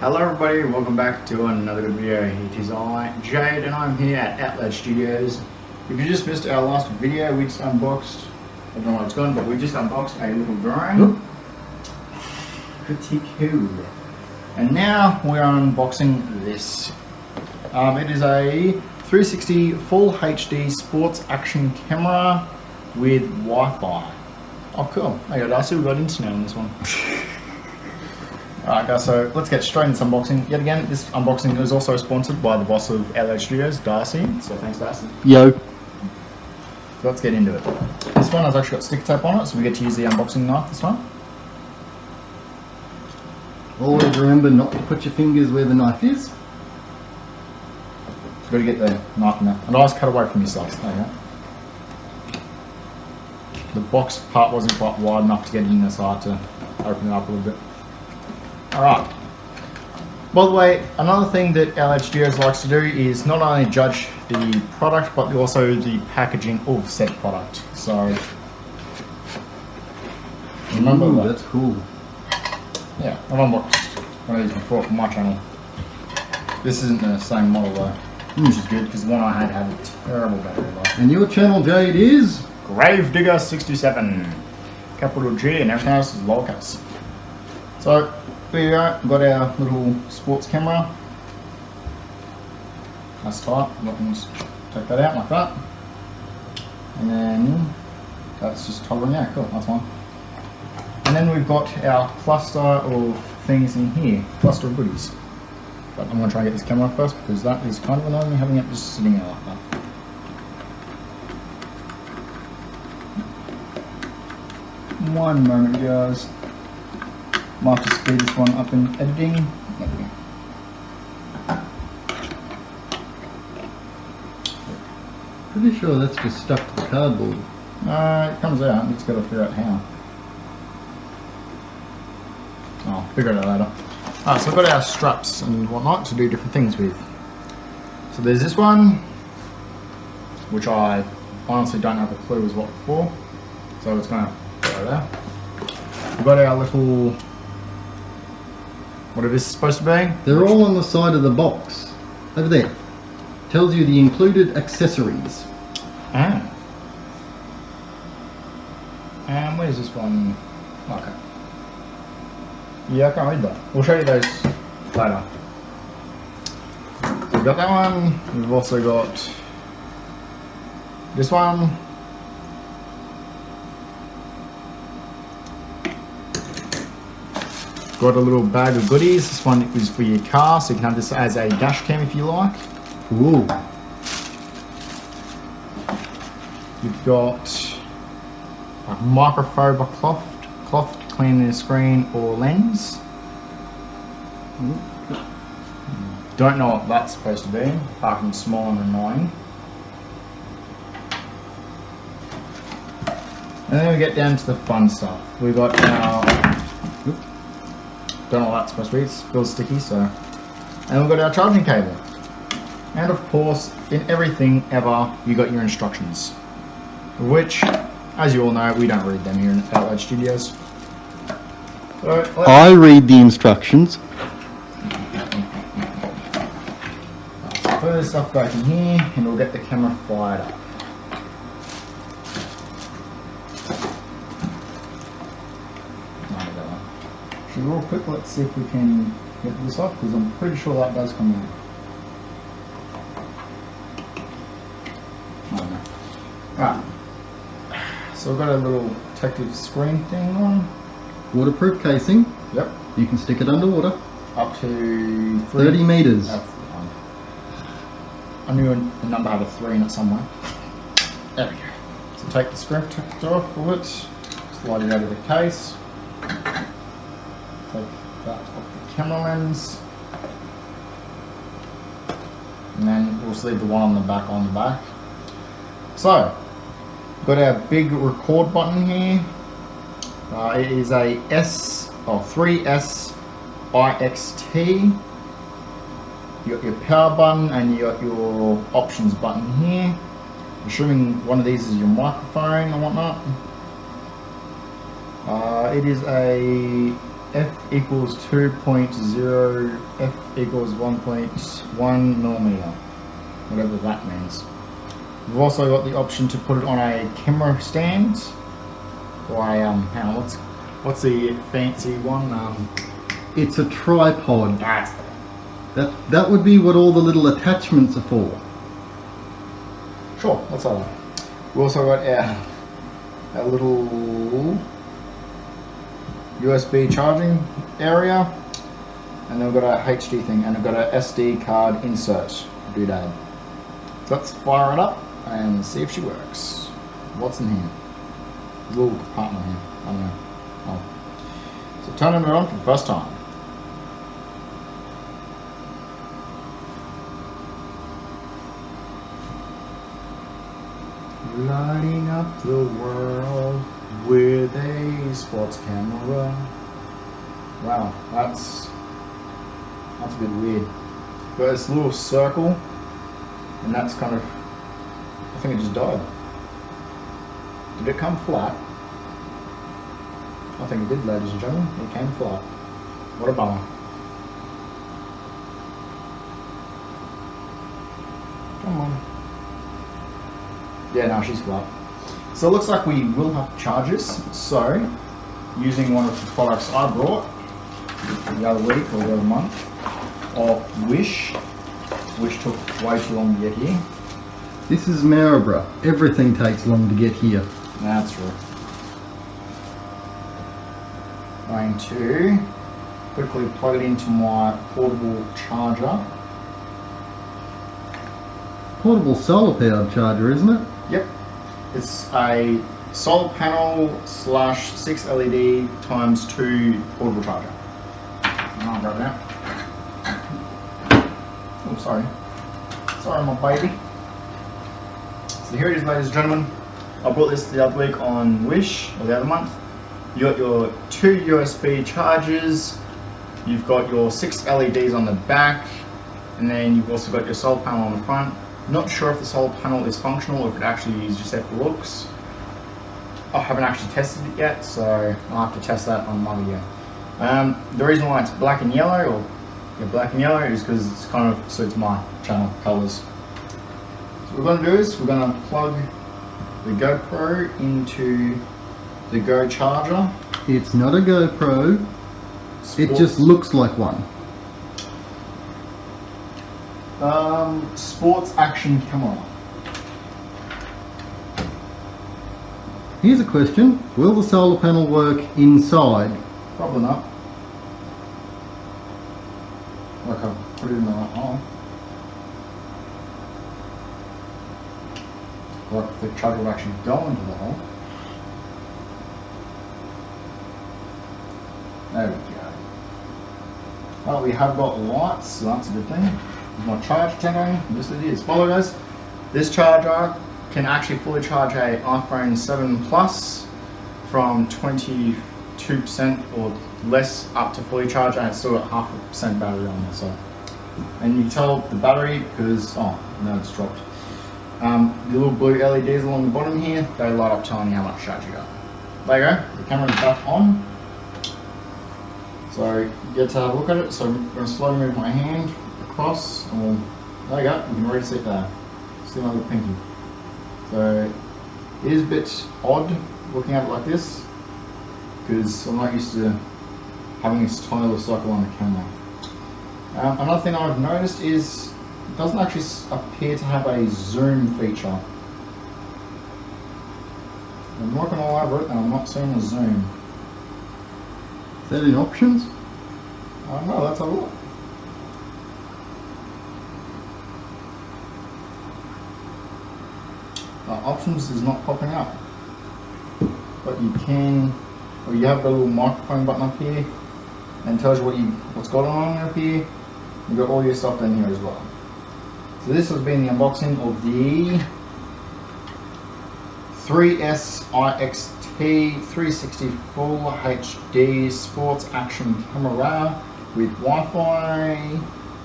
Hello everybody, welcome back to another good video. It is I, Jade, and I'm here at Outlet Studios. If you just missed our last video, we just unboxed, I don't know where it's gone, but we just unboxed a little drone. Pretty cool. And now we're unboxing this. It is a 360 full HD sports action camera with Wi-Fi. Oh cool, there you go Darcy, we've got internet on this one. Alright guys, so let's get straight into unboxing. Yet again, this unboxing is also sponsored by the boss of Outlet Studios, Darcy. So thanks Darcy. Yo. So let's get into it. This one has actually got sticker tape on it, so we get to use the unboxing knife this time. Always remember not to put your fingers where the knife is. Got to get the knife in there. A nice cut away from yourself. There you go. The box part wasn't quite wide enough to get in there, so I had to open it up a little bit. Alright. By the way, another thing that Outlet Studios likes to do is not only judge the product, but also the packaging of said product. So, remember that. That's cool. Yeah, I've unboxed one of these before from my channel. This isn't the same model though, which is good because the one I had a terrible battery life. And your channel, Jade, is? Gravedigger 67. Capital G and everything else is lowercase. So, there you go, got our little sports camera. That's tight, I can just take that out like that. And then, that's just toggling out, cool, that's fine. And then we've got our cluster of things in here, cluster of goodies. But I'm going to try and get this camera first because that is kind of annoying having it just sitting there like that. One moment guys. Might have to speed this one up in editing. There we go. Pretty sure that's just stuck to the cardboard. It comes out, we just got to figure out how. I'll figure it out later. Alright, so I've got our straps and whatnot to do different things with. So there's this one, which I honestly don't have a clue is what for. So it's going to go there. We've got our little, whatever this is supposed to be. They're all on the side of the box. Over there. Tells you the included accessories. Ah. And where's this one? Okay. Yeah, I can't read that. We'll show you those later. So we've got that one. We've also got this one. Got a little bag of goodies. This one is for your car, so you can have this as a dash cam if you like. Ooh. You've got a microfiber cloth to clean the screen or lens. Don't know what that's supposed to be, apart from small and annoying. And then we get down to the fun stuff. We've got our, don't know what that's supposed to be, it feels sticky, so. And we've got our charging cable. And of course, in everything ever, you got your instructions. Which, as you all know, we don't read them here in Outlet Studios. So, I read the instructions. Put this stuff back in here and we'll get the camera fired up. Actually, real quick, let's see if we can get this off because I'm pretty sure that does come out. Alright, so we've got a little protective screen thing on. Waterproof casing. Yep. You can stick it underwater. Up to 30 meters. I knew the number had a 3 in it somewhere. There we go. So take the screen protector off of it, slide it out of the case, take that off the camera lens, and then we'll just leave the one on the back on the back. So, we've got our big record button here. It is a 3S IXT. You got your power button and you got your options button here. I'm assuming one of these is your microphone and whatnot. It is a equals 2.0, f equals 1.1 millimeter, whatever that means. We've also got the option to put it on a camera stand, or a hang on, what's the fancy one? It's a tripod. That's That would be what all the little attachments are for. sure. Let's have that. We also got our little USB charging area, and then we've got a HD thing, and we've got a SD card insert doodad. So let's fire it up and see if she works. What's in here? A little compartment here. I don't know. Oh. So turning it on for the first time. Lighting up the world with a sports camera. Wow, that's a bit weird. Got this little circle, and that's kind of, I think it just died. Did it come flat? I think it did, ladies and gentlemen. It came flat. What a bummer. Come on. Yeah, no, she's flat. So it looks like we will have chargers. So, using one of the products I brought the other week or the other month of Wish, which took way too long to get here. This is Maryborough. Everything takes long to get here. That's true. Going to quickly plug it into my portable charger. Portable solar powered charger, isn't it? Yep. It's a solar panel / 6 LED times 2 portable charger. I'll grab that. Oh, sorry. Sorry, my baby. So here it is, ladies and gentlemen. I bought this the other week on Wish, or the other month. You got your 2 USB chargers, you've got your 6 LEDs on the back, and then you've also got your solar panel on the front. Not sure if the solar panel is functional or if it actually is just there for looks. I haven't actually tested it yet, so I'll have to test that on my video. The reason why it's black and yellow, or black and yellow, is because it's kind of suits my channel colours. So what we're going to do is we're going to plug the GoPro into the Go charger. It's not a GoPro. It just looks like one. Sports action camera. Here's a question. Will the solar panel work inside? Probably not. Like I'll put it in the right hole. Like the charger will actually go into the hole. There we go. Well, we have got lights, so that's a good thing. Is my charge tank? Yes, it is. Follow guys. This charger can actually fully charge a iPhone 7 Plus from 22% or less up to fully charged, and it's still got 0.5% battery on there. So, and you can tell the battery because no, it's dropped. The little blue LEDs along the bottom here, they light up telling you how much charge you got. There you go. The camera is back on. So you get to have a look at it. So I'm going to slowly move my hand across, and there you go. You can already see it there. See my little pinky. So it is a bit odd looking at it like this, because I'm not used to having this tiny little circle on the camera. Another thing I've noticed is it doesn't actually appear to have a zoom feature. I'm looking all over it and I'm not seeing a zoom. Is that in options? I don't know, let's have a look. Options is not popping up. But you can, or you have the little microphone button up here and tells you what's going on up here. You've got all your stuff down here as well. So this has been the unboxing of the 3S IXT 360 Full HD Sports Action Camera with Wi-Fi.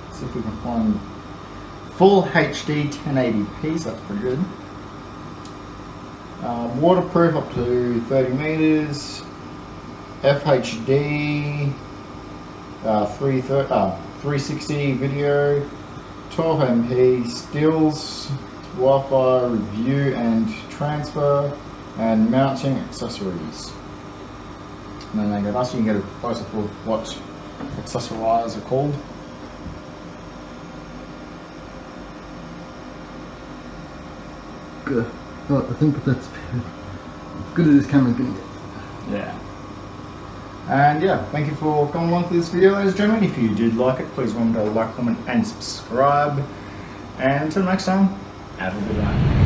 Let's see if we can find Full HD 1080p, so that's pretty good. Waterproof up to 30 meters. FHD 360 video, 12 MP, stills, Wi-Fi review and transfer, and mounting accessories. And then they go, so you can get a close-up of what accessorize are called. Good. Right, I think that's as good as this camera's gonna get. Yeah. And yeah, thank you for coming along for this video, ladies and gentlemen. If you did like it, please remember to like, comment, and subscribe. And until next time, have a good one.